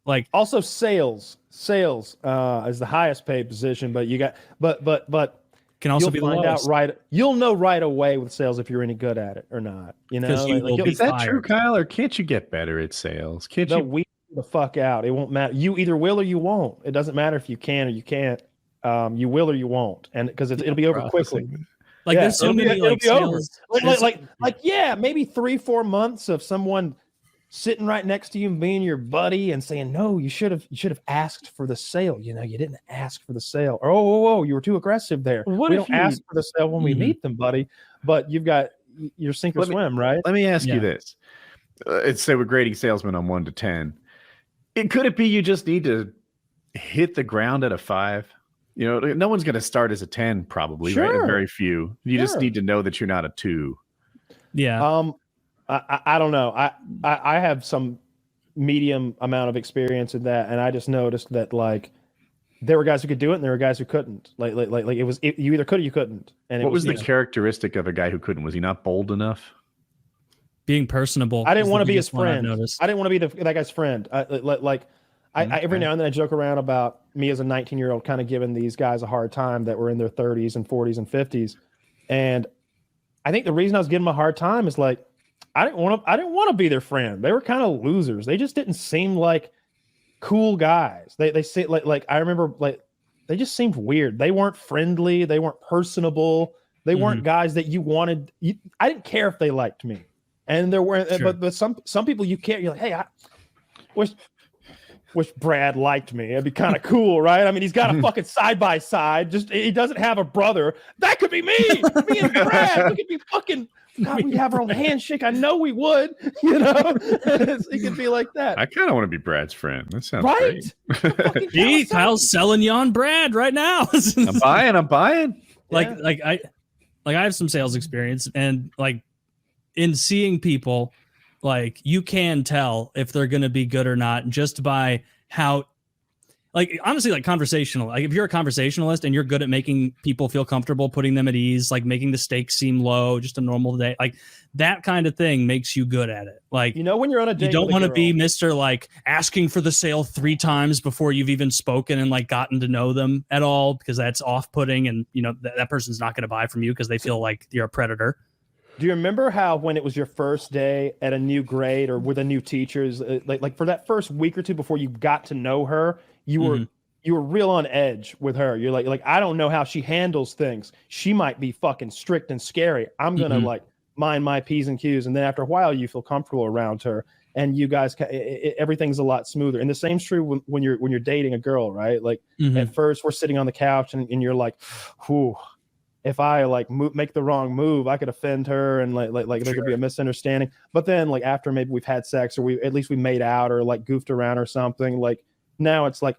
whatever. Like also sales is the highest paid position, but you got but can also you'll be the find out lowest. you'll know right away with sales if you're any good at it or not. You know, is that true, Kyle, or can't you get better at sales? Can't you weed the fuck out? It won't matter. You either will or you won't. It doesn't matter if you can or you can't. You will or you won't, and because it'll be over quickly. Like there's so many like sales, like yeah, maybe 3-4 months of someone sitting right next to you and being your buddy and saying, no, you should have asked for the sale. You know, you didn't ask for the sale. Or, oh, you were too aggressive there. We don't ask for the sale when we meet them, buddy. But you've got your sink or swim, right? Let me ask you this. Let's say we're grading salesmen on 1 to 10. Could it be you just need to hit the ground at a 5? You know, no one's going to start as a 10 probably, right? Very few. You just need to know that you're not a 2. Yeah. I don't know. I have some medium amount of experience in that, and I just noticed that like there were guys who could do it, and there were guys who couldn't. Like it was you either could or you couldn't. And what was the characteristic of a guy who couldn't? Was he not bold enough? Being personable. I didn't want to be his friend. I didn't want to be that guy's friend. I every now and then I joke around about me as a 19-year-old kind of giving these guys a hard time that were in their 30s and 40s and 50s, and I think the reason I was giving them a hard time is like. I didn't want to be their friend. They were kind of losers. They just didn't seem like cool guys. They say like I remember like they just seemed weird. They weren't friendly. They weren't personable. They weren't guys that you wanted. I didn't care if they liked me. And there were, but some people you can't. You're like, hey, I wish Brad liked me. It'd be kind of cool, right? I mean, he's got a fucking side by side. Just he doesn't have a brother. That could be me. Me and Brad. We could be fucking. God, we'd have our own handshake. I know we would, you know. It could be like that. I kind of want to be Brad's friend. That sounds great. Gee, Kyle's selling you on Brad right now. I'm buying. Like I have some sales experience, and like in seeing people, like you can tell if they're going to be good or not just by how. Like honestly, like conversational. Like if you're a conversationalist and you're good at making people feel comfortable, putting them at ease, like making the stakes seem low, just a normal day, like that kind of thing makes you good at it. Like you know, when you're on a date, you don't want to be Mr. like asking for the sale 3 times before you've even spoken and like gotten to know them at all, because that's off-putting, and you know that person's not going to buy from you because they feel like you're a predator. Do you remember how when it was your first day at a new grade or with a new teachers, like for that first week or two before you got to know her? You were real on edge with her. You're like, I don't know how she handles things. She might be fucking strict and scary. I'm going to like mind my P's and Q's. And then after a while, you feel comfortable around her and you guys, everything's a lot smoother. And the same's true when you're dating a girl, right? Like at first we're sitting on the couch and you're like, whew, if I like make the wrong move, I could offend her and like there could be a misunderstanding. But then like after maybe we've had sex or at least we made out or like goofed around or something, like now it's like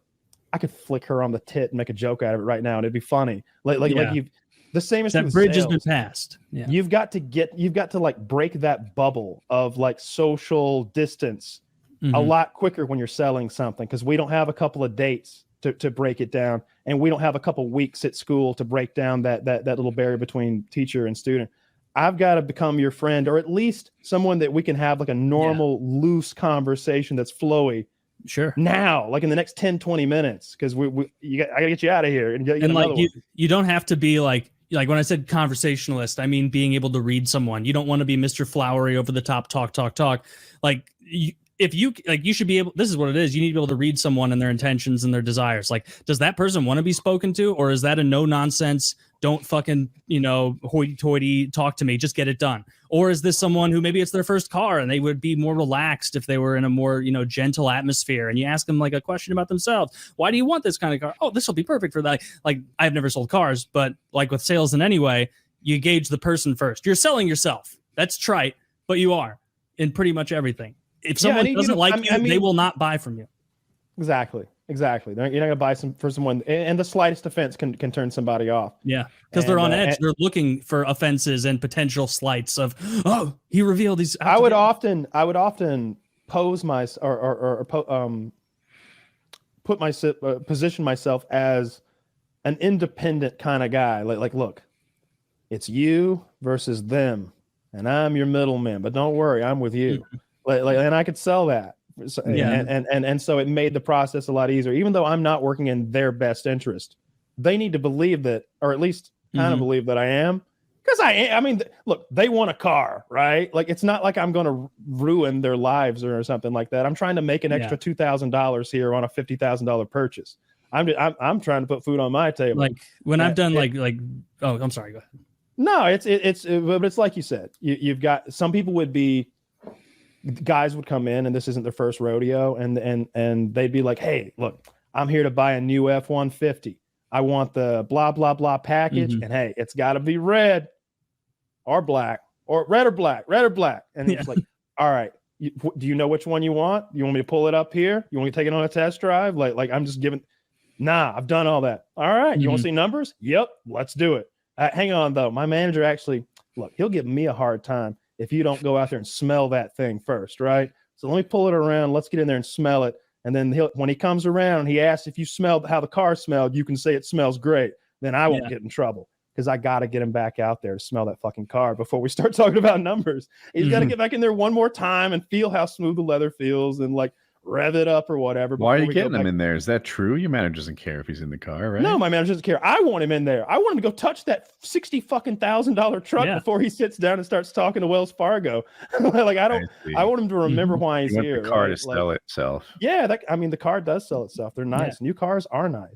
I could flick her on the tit and make a joke out of it right now and it'd be funny. Like you've the same as that bridge has been passed. Yeah. You've got to like break that bubble of like social distance a lot quicker when you're selling something, because we don't have a couple of dates to break it down, and we don't have a couple weeks at school to break down that little barrier between teacher and student. I've got to become your friend, or at least someone that we can have like a normal loose conversation that's flowy. Sure. Now, like in the next 10, 20 minutes, because I gotta get you out of here and get like you don't have to be like when I said conversationalist, I mean being able to read someone. You don't want to be Mr. Flowery, over the top, talk. Like you should be able. This is what it is. You need to be able to read someone and their intentions and their desires. Like, does that person want to be spoken to, or is that a no nonsense? Don't fucking, hoity-toity talk to me. Just get it done. Or is this someone who maybe it's their first car and they would be more relaxed if they were in a more, gentle atmosphere, and you ask them like a question about themselves. Why do you want this kind of car? Oh, this will be perfect for that. Like, I've never sold cars, but like with sales in any way, you gauge the person first. You're selling yourself. That's trite, but you are in pretty much everything. If someone doesn't like you, they will not buy from you. Exactly. You're not going to buy for someone, and the slightest offense can turn somebody off. Yeah, because they're on edge. They're looking for offenses and potential slights of, oh, he revealed these. I would often pose position myself as an independent kind of guy. Like, look, it's you versus them, and I'm your middleman. But don't worry, I'm with you. And I could sell that So, Yeah. and so it made the process a lot easier. Even though I'm not working in their best interest, they need to believe that, or at least kind of believe that I am. Because I mean, look, they want a car, right? Like, it's not like I'm going to ruin their lives or something like that. I'm trying to make an extra $2,000 here on a $50,000 purchase. I'm trying to put food on my table. Like when I've done oh, I'm sorry. Go ahead. No, but it's like you said. You've got some people guys would come in, and this isn't their first rodeo, and they'd be like, "Hey, look, I'm here to buy a new F-150. I want the blah blah blah package, and hey, it's got to be red." Or black, or red or black. And it's like, all right, do you know which one you want? You want me to pull it up here? You want me to take it on a test drive? Like I'm just giving, nah, I've done all that. All right, you want to see numbers? Yep, let's do it. Hang on though. My manager actually, look, he'll give me a hard time if you don't go out there and smell that thing first, right? So let me pull it around. Let's get in there and smell it. And then when he comes around, he asks if you smelled how the car smelled, you can say it smells great. Then I won't get in trouble. Because I got to get him back out there to smell that fucking car before we start talking about numbers. He's got to get back in there one more time and feel how smooth the leather feels and like rev it up or whatever. Why are you getting him in there? Is that true? Your manager doesn't care if he's in the car, right? No, my manager doesn't care. I want him in there. I want him to go touch that $60,000 truck before he sits down and starts talking to Wells Fargo. Like I want him to remember why he's here. The car to sell itself. Yeah, I mean the car does sell itself. They're nice. New cars are nice.